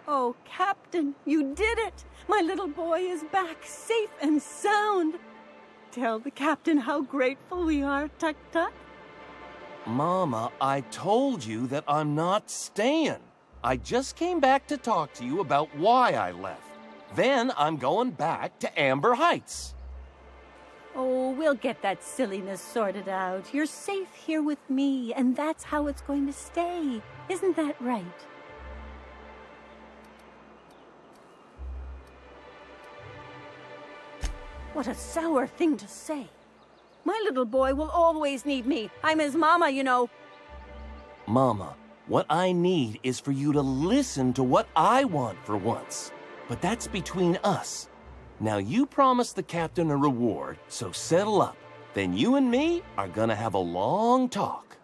Oh, Captain, you did it! My little boy is back, safe and sound. Tell the captain how grateful we are, Tuk-Tuk. Mama, I told you that I'm not staying. I just came back to talk to you about why I left. Then I'm going back to Amber Heights. Oh, we'll get that silliness sorted out. You're safe here with me, and that's how it's going to stay. Isn't that right? What a sour thing to say. My little boy will always need me. I'm his mama, you know. Mama, what I need is for you to listen to what I want for once. But that's between us. Now you promised the captain a reward, so settle up. Then you and me are gonna have a long talk.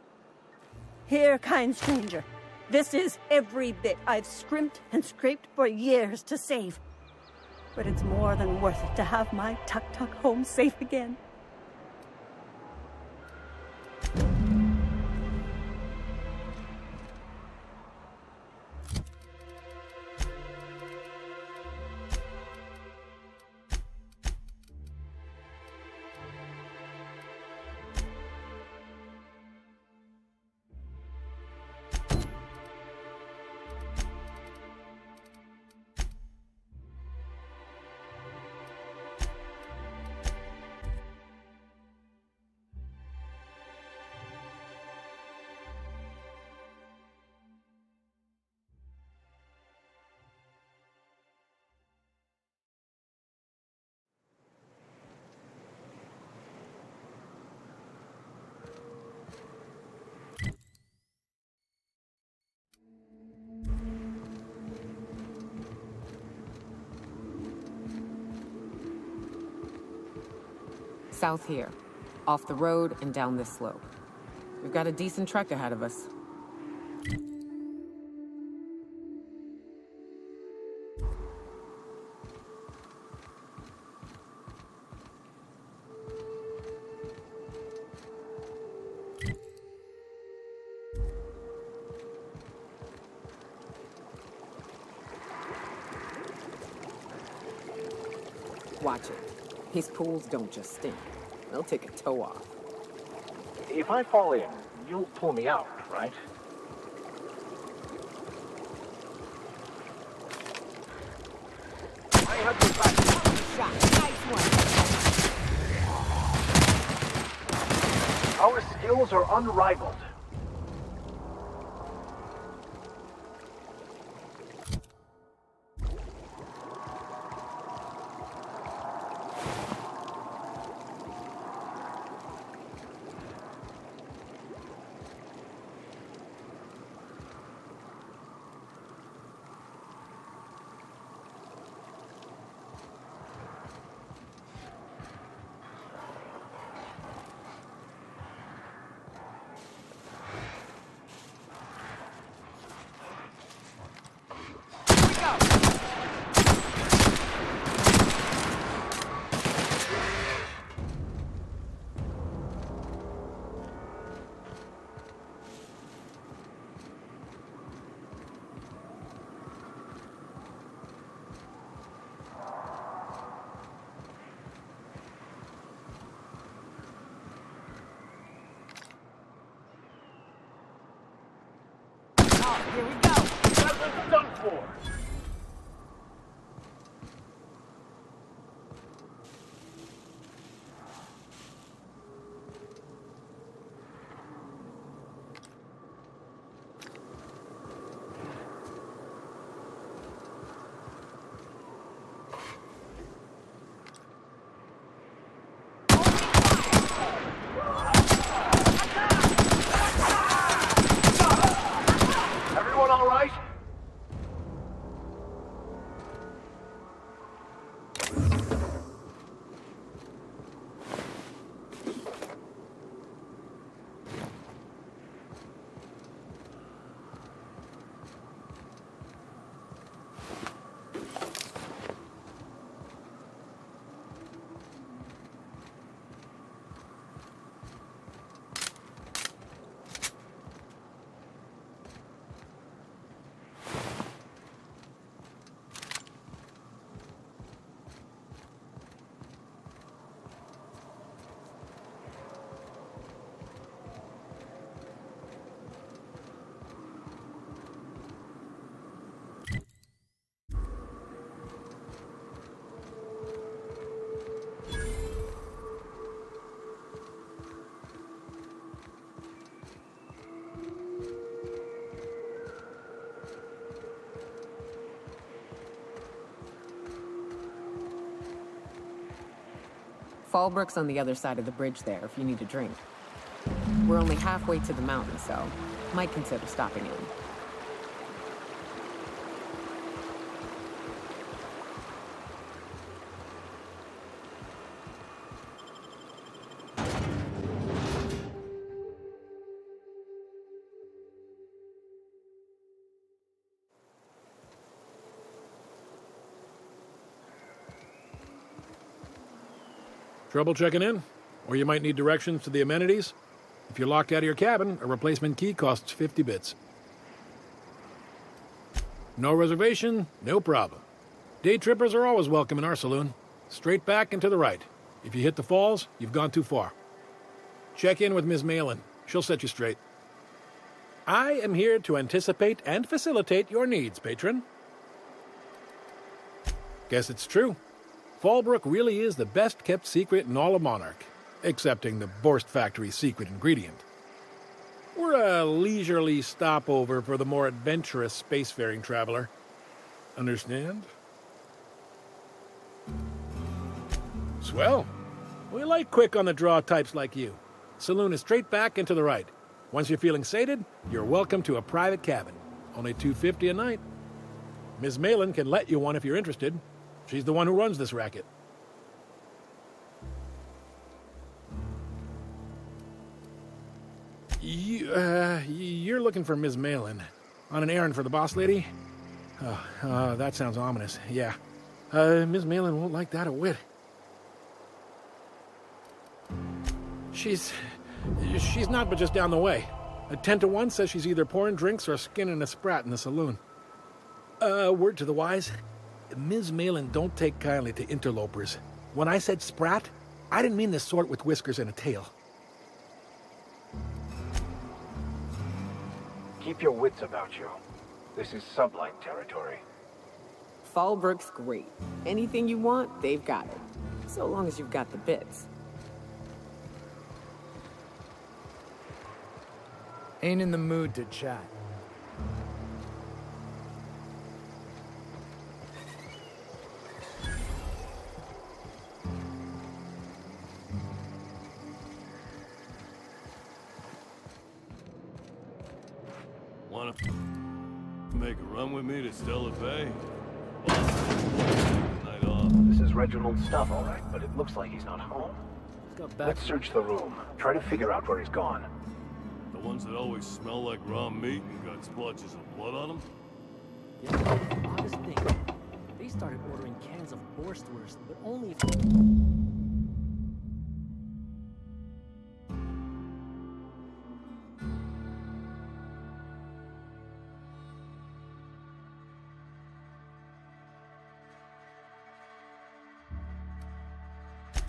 Here, kind stranger. This is every bit I've scrimped and scraped for years to save. But it's more than worth it to have my Tuk-Tuk home safe again. South here, off the road and down this slope. We've got a decent trek ahead of us. Watch it. These pools don't just stink. They'll take a toe off. If I fall in, you'll pull me out, right? I have your back. Shot. Nice one. Our skills are unrivaled. Here we go. That's done for. Fallbrook's on the other side of the bridge there if you need a drink. We're only halfway to the mountain, so might consider stopping in. Trouble checking in? Or you might need directions to the amenities? If you're locked out of your cabin, a replacement key costs 50 bits. No reservation? No problem. Day trippers are always welcome in our saloon. Straight back and to the right. If you hit the falls, you've gone too far. Check in with Ms. Malin. She'll set you straight. I am here to anticipate and facilitate your needs, patron. Guess it's true. Fallbrook really is the best-kept secret in all of Monarch, excepting the Borst Factory's secret ingredient. We're a leisurely stopover for the more adventurous spacefaring traveler. Understand? Swell. We like quick-on-the-draw types like you. Saloon is straight back and to the right. Once you're feeling sated, you're welcome to a private cabin. Only $250 a night. Ms. Malin can let you one if you're interested. She's the one who runs this racket. You're looking for Ms. Malin. On an errand for the boss lady? Oh, that sounds ominous. Yeah. Ms. Malin won't like that a whit. She's not but just down the way. A 10-to-1 says she's either pouring drinks or skinning a sprat in the saloon. Word to the wise. Ms. Malin don't take kindly to interlopers. When I said sprat, I didn't mean the sort with whiskers and a tail. Keep your wits about you. This is sublight territory. Fallbrook's great. Anything you want, they've got it. So long as you've got the bits. Ain't in the mood to chat. Wanna make a run with me to Stella Bay? Night off. This is Reginald's stuff, all right, but it looks like he's not home. Let's search the room. Try to figure out where he's gone. The ones that always smell like raw meat and got splotches of blood on them? Yeah, oddest thing. They started ordering cans of Borstwurst, but only if...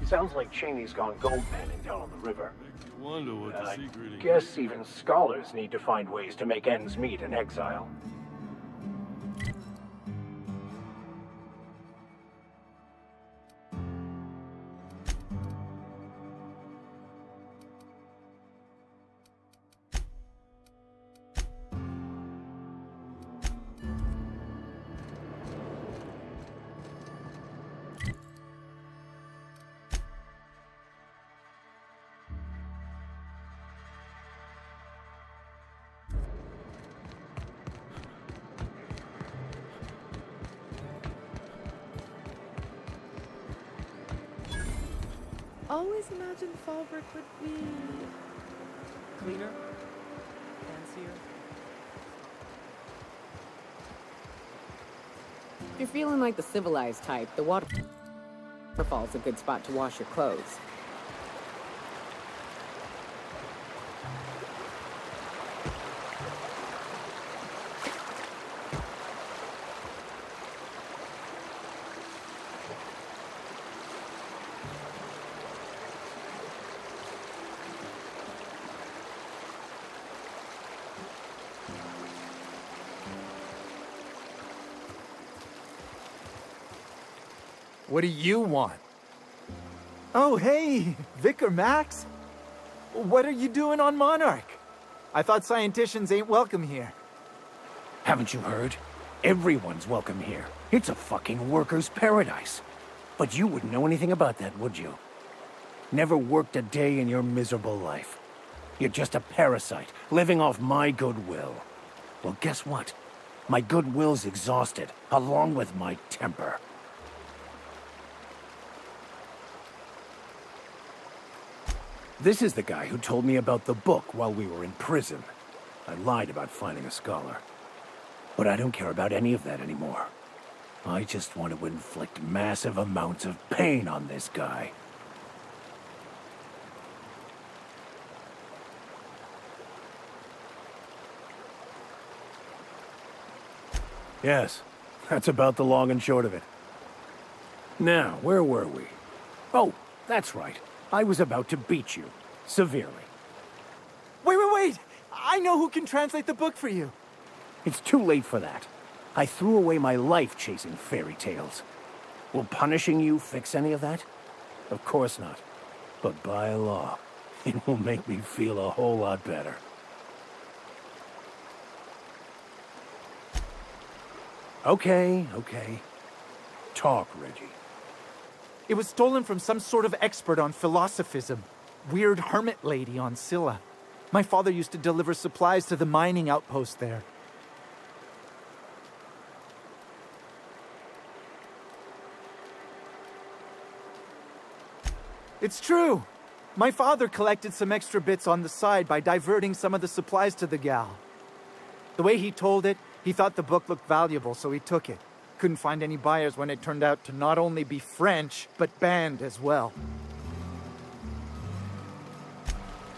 Sounds like Cheney's gone gold panning down on the river. Makes you wonder what the I secret is. guess even scholars need to find ways to make ends meet in exile. Always imagined Fallbrook would be cleaner, fancier. If you're feeling like the civilized type, the waterfall's a good spot to wash your clothes. What do you want? Oh, hey, Vicar Max. What are you doing on Monarch? I thought scienticians ain't welcome here. Haven't you heard? Everyone's welcome here. It's a fucking worker's paradise. But you wouldn't know anything about that, would you? Never worked a day in your miserable life. You're just a parasite, living off my goodwill. Well, guess what? My goodwill's exhausted, along with my temper. This is the guy who told me about the book while we were in prison. I lied about finding a scholar. But I don't care about any of that anymore. I just want to inflict massive amounts of pain on this guy. Yes, that's about the long and short of it. Now, where were we? Oh, that's right. I was about to beat you. Severely. Wait! I know who can translate the book for you. It's too late for that. I threw away my life chasing fairy tales. Will punishing you fix any of that? Of course not. But by law, it will make me feel a whole lot better. Okay. Talk, Reggie. It was stolen from some sort of expert on philosophism. Weird hermit lady on Scylla. My father used to deliver supplies to the mining outpost there. It's true. My father collected some extra bits on the side by diverting some of the supplies to the gal. The way he told it, he thought the book looked valuable, so he took it. Couldn't find any buyers when it turned out to not only be French, but banned as well.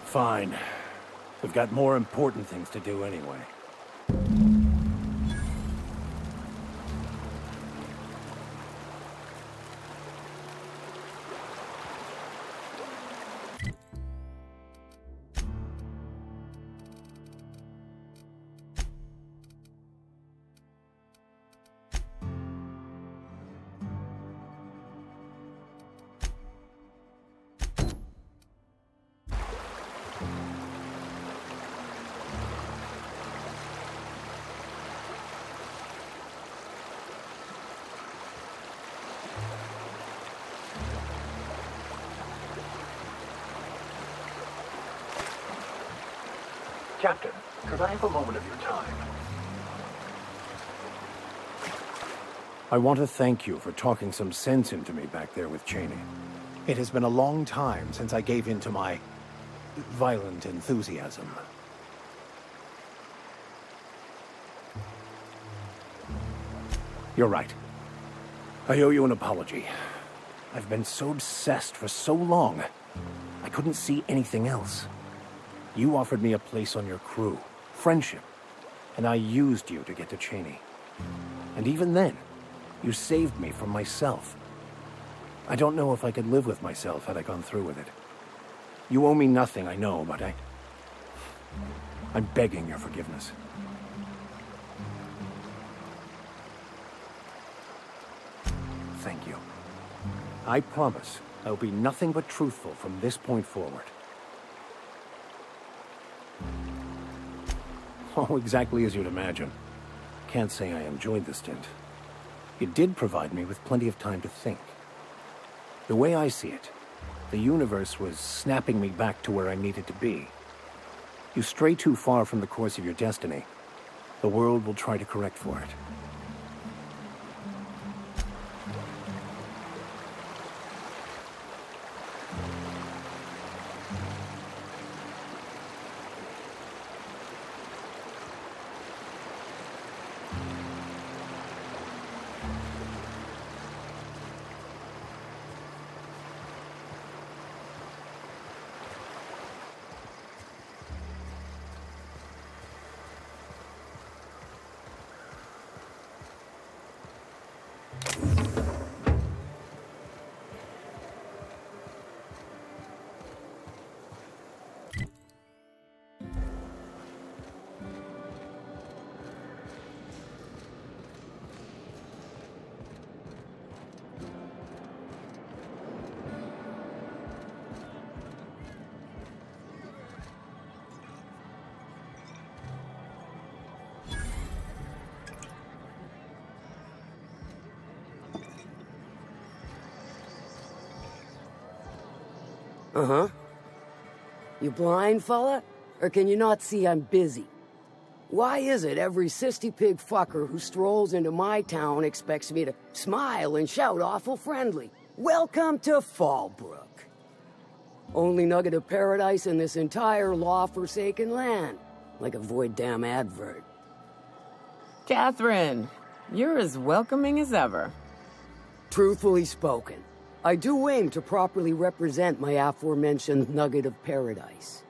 Fine. We've got more important things to do anyway. Captain, could I have a moment of your time? I want to thank you for talking some sense into me back there with Cheney. It has been a long time since I gave in to my violent enthusiasm. You're right. I owe you an apology. I've been so obsessed for so long, I couldn't see anything else. You offered me a place on your crew, friendship, and I used you to get to Cheney. And even then, you saved me from myself. I don't know if I could live with myself had I gone through with it. You owe me nothing, I know, but I'm begging your forgiveness. Thank you. I promise I'll be nothing but truthful from this point forward. Oh, exactly as you'd imagine. Can't say I enjoyed the stint. It did provide me with plenty of time to think. The way I see it, the universe was snapping me back to where I needed to be. You stray too far from the course of your destiny, the world will try to correct for it. Uh-huh. You blind, fella? Or can you not see I'm busy? Why is it every sissy pig fucker who strolls into my town expects me to smile and shout awful friendly? Welcome to Fallbrook. Only nugget of paradise in this entire law-forsaken land. Like a void damn advert. Catherine, you're as welcoming as ever. Truthfully spoken, I do aim to properly represent my aforementioned nugget of paradise.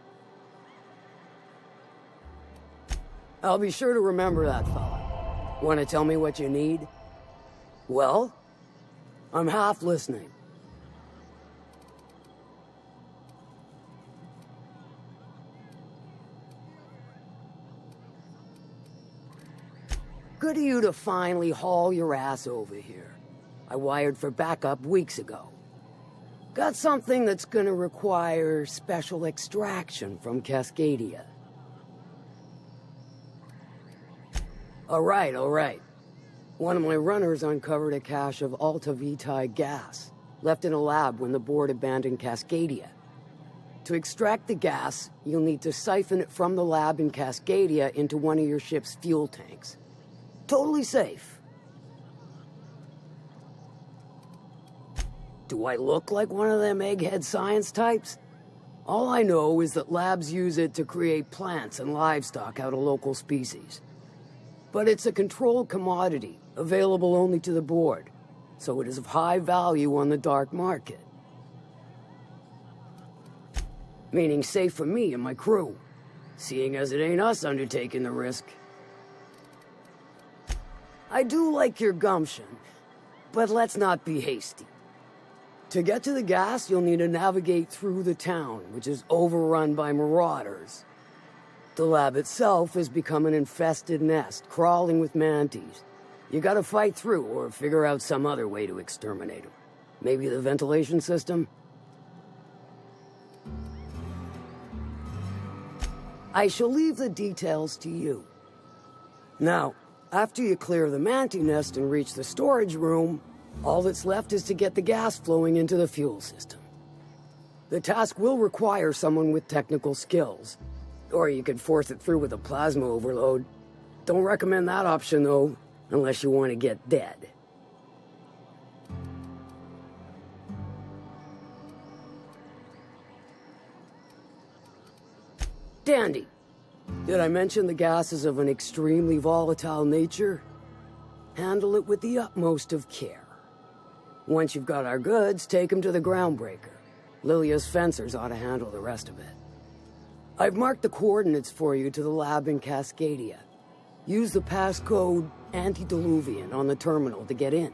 I'll be sure to remember that, fella. Want to tell me what you need? Well, I'm half listening. Good of you to finally haul your ass over here. I wired for backup weeks ago. Got something that's gonna require special extraction from Cascadia. All right. One of my runners uncovered a cache of Alta Vitae gas, left in a lab when the board abandoned Cascadia. To extract the gas, you'll need to siphon it from the lab in Cascadia into one of your ship's fuel tanks. Totally safe. Do I look like one of them egghead science types? All I know is that labs use it to create plants and livestock out of local species. But it's a controlled commodity, available only to the board, so it is of high value on the dark market. Meaning safe for me and my crew, seeing as it ain't us undertaking the risk. I do like your gumption, but let's not be hasty. To get to the gas, you'll need to navigate through the town, which is overrun by marauders. The lab itself has become an infested nest, crawling with mantis. You gotta fight through or figure out some other way to exterminate them. Maybe the ventilation system? I shall leave the details to you. Now, after you clear the mantis nest and reach the storage room, all that's left is to get the gas flowing into the fuel system. The task will require someone with technical skills, or you could force it through with a plasma overload. Don't recommend that option, though, unless you want to get dead. Dandy. Did I mention the gas is of an extremely volatile nature? Handle it with the utmost of care. Once you've got our goods, take them to the groundbreaker. Lilia's fencers ought to handle the rest of it. I've marked the coordinates for you to the lab in Cascadia. Use the passcode Antediluvian on the terminal to get in.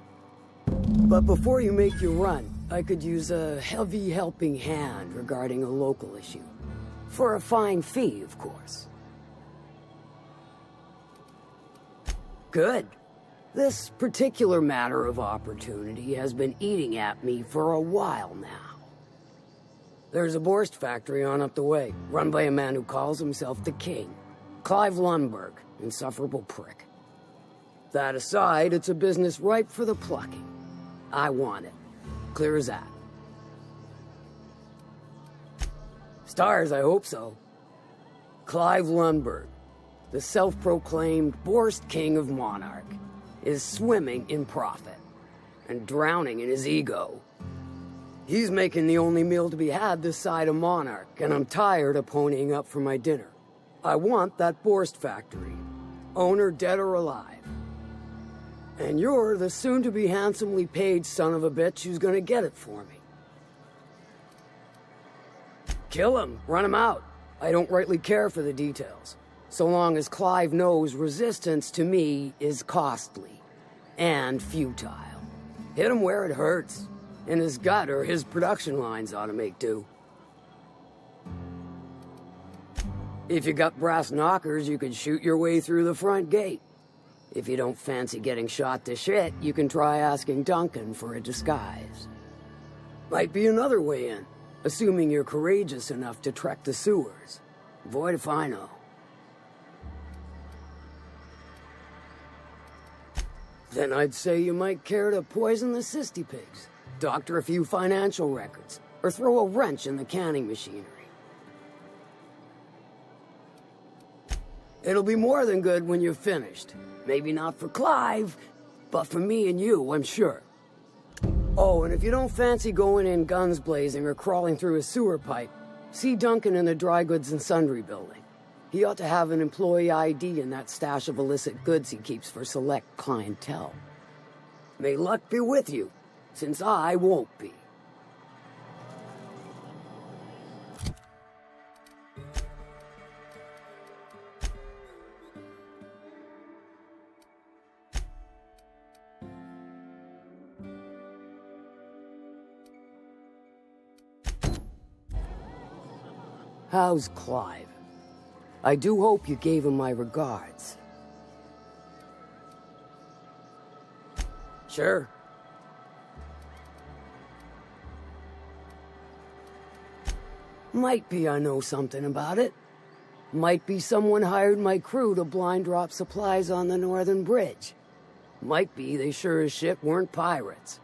But before you make your run, I could use a heavy helping hand regarding a local issue. For a fine fee, of course. Good. This particular matter of opportunity has been eating at me for a while now. There's a Borst factory on up the way, run by a man who calls himself the King. Clive Lundberg, insufferable prick. That aside, it's a business ripe for the plucking. I want it. Clear as that. Stars, I hope so. Clive Lundberg, the self-proclaimed Borst King of Monarch, is swimming in profit and drowning in his ego. He's making the only meal to be had this side of Monarch, and I'm tired of ponying up for my dinner. I want that Borst factory, owner dead or alive. And you're the soon-to-be handsomely paid son of a bitch who's gonna get it for me. Kill him, run him out. I don't rightly care for the details, so long as Clive knows resistance to me is costly and futile. Hit him where it hurts. In his gut or his production lines ought to make do. If you got brass knockers, you can shoot your way through the front gate. If you don't fancy getting shot to shit, you can try asking Duncan for a disguise. Might be another way in, assuming you're courageous enough to trek the sewers. Void if I know. Then I'd say you might care to poison the cysty pigs, doctor a few financial records, or throw a wrench in the canning machinery. It'll be more than good when you're finished. Maybe not for Clive, but for me and you, I'm sure. Oh, and if you don't fancy going in guns blazing or crawling through a sewer pipe, see Duncan in the Dry Goods and Sundry building. He ought to have an employee ID in that stash of illicit goods he keeps for select clientele. May luck be with you, since I won't be. How's Clive? I do hope you gave him my regards. Sure. Might be I know something about it. Might be someone hired my crew to blind drop supplies on the Northern Bridge. Might be they sure as shit weren't pirates.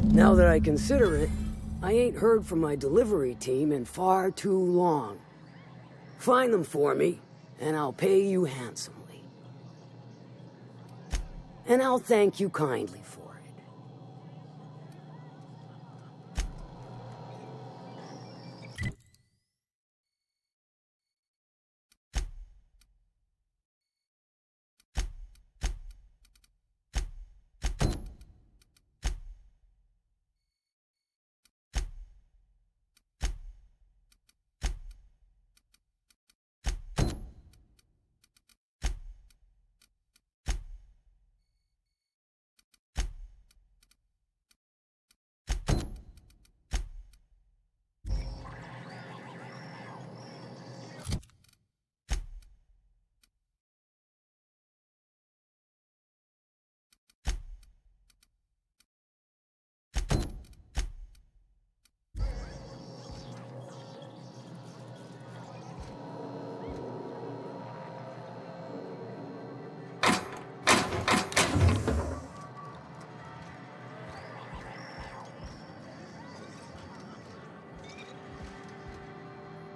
Now that I consider it, I ain't heard from my delivery team in far too long. Find them for me, and I'll pay you handsomely. And I'll thank you kindly for it.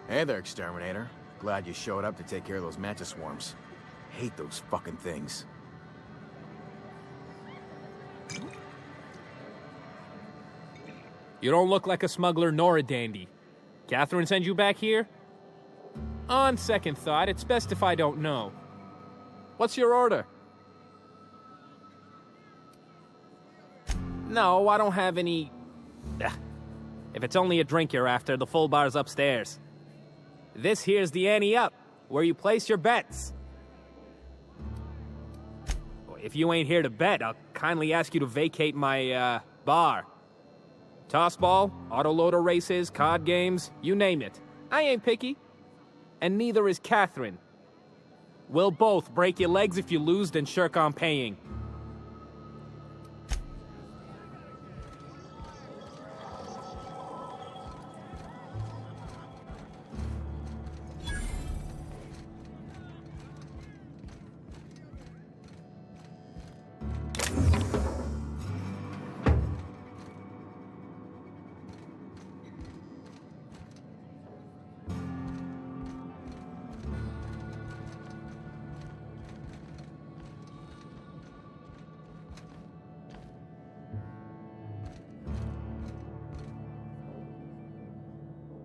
Hey there, Exterminator. Glad you showed up to take care of those mantis swarms. Hate those fucking things. You don't look like a smuggler nor a dandy. Catherine sent you back here? On second thought, it's best if I don't know. What's your order? No, I don't have any... If it's only a drink you're after, the full bar's upstairs. This here's the ante up, where you place your bets. If you ain't here to bet, I'll kindly ask you to vacate my, bar. Tossball, autoloader races, card games, you name it. I ain't picky. And neither is Catherine. We'll both break your legs if you lose, then shirk on paying.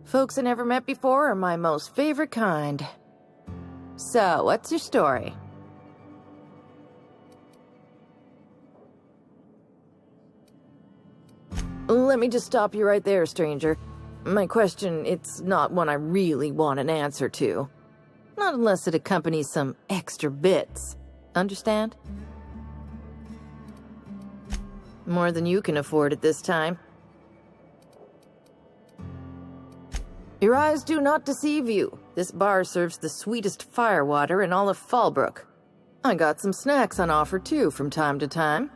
Folks I never met before are my most favorite kind. So, what's your story? Let me just stop you right there, stranger. My question, it's not one I really want an answer to. Not unless it accompanies some extra bits. Understand? More than you can afford at this time. Your eyes do not deceive you. This bar serves the sweetest firewater in all of Fallbrook. I got some snacks on offer too from time to time.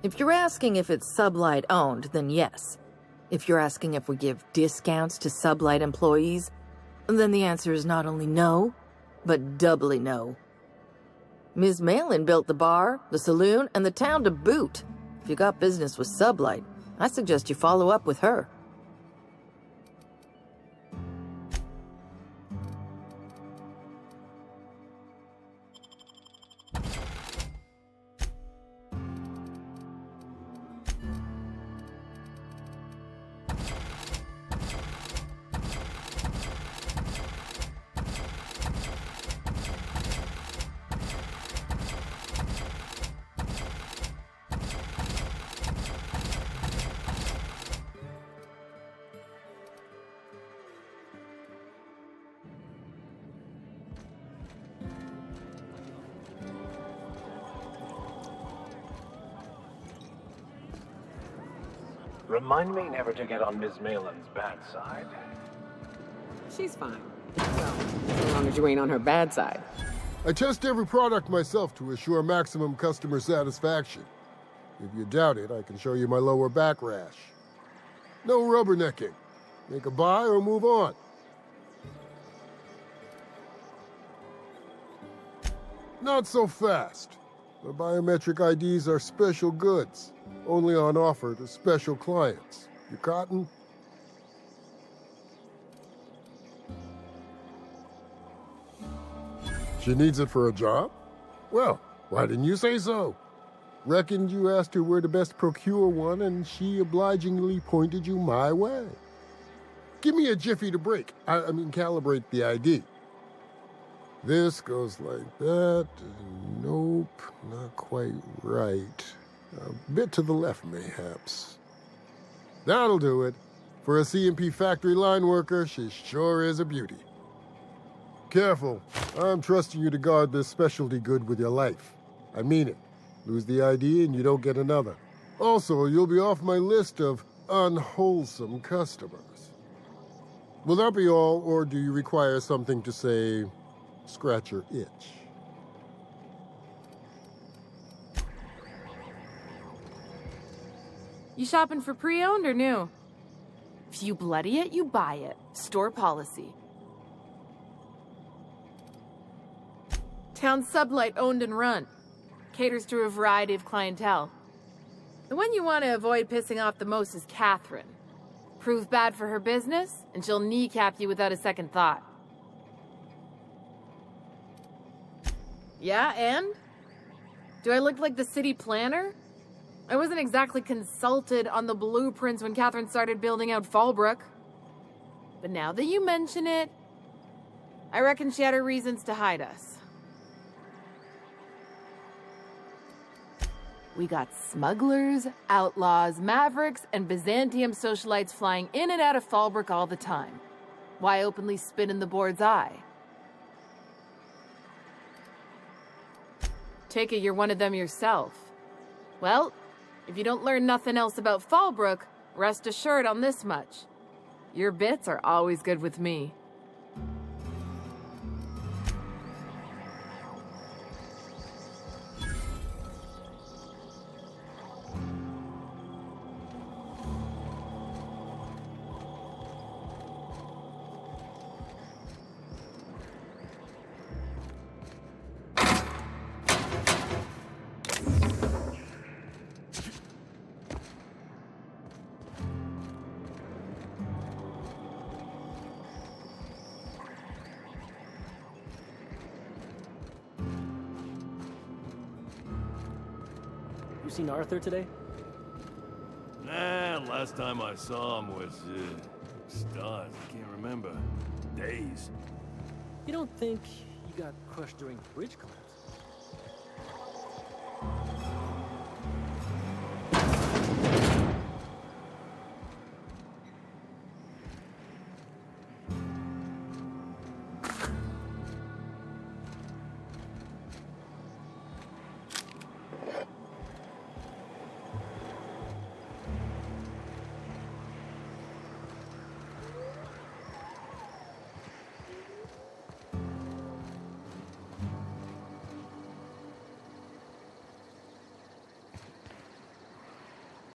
If you're asking if it's Sublight owned, then yes. If you're asking if we give discounts to Sublight employees, then the answer is not only no, but doubly no. Ms. Malin built the bar, the saloon, and the town to boot. If you got business with Sublight, I suggest you follow up with her. Remind me never to get on Ms. Malin's bad side. She's fine. Well, as long as you ain't on her bad side. I test every product myself to assure maximum customer satisfaction. If you doubt it, I can show you my lower back rash. No rubbernecking. Make a buy or move on. Not so fast. The biometric IDs are special goods, only on offer to special clients. You cotton? She needs it for a job? Well, why didn't you say so? Reckoned you asked her where to best procure one, and she obligingly pointed you my way. Give me a jiffy to break. I mean, calibrate the ID. This goes like that. Nope, not quite right. A bit to the left, mayhaps. That'll do it. For a C&P factory line worker, she sure is a beauty. Careful. I'm trusting you to guard this specialty good with your life. I mean it. Lose the ID and you don't get another. Also, you'll be off my list of unwholesome customers. Will that be all, or do you require something to say, scratch your itch? You shopping for pre-owned or new? If you bloody it, you buy it. Store policy. Town Sublight owned and run. Caters to a variety of clientele. The one you want to avoid pissing off the most is Catherine. Prove bad for her business, and she'll kneecap you without a second thought. Yeah, and? Do I look like the city planner? I wasn't exactly consulted on the blueprints when Catherine started building out Fallbrook. But now that you mention it, I reckon she had her reasons to hide us. We got smugglers, outlaws, mavericks, and Byzantium socialites flying in and out of Fallbrook all the time. Why openly spit in the board's eye? Take it you're one of them yourself. Well, if you don't learn nothing else about Fallbrook, rest assured on this much. Your bits are always good with me. You seen Arthur today? Nah, last time I saw him was, stars. I can't remember. Days. You don't think he got crushed during the bridge collapse?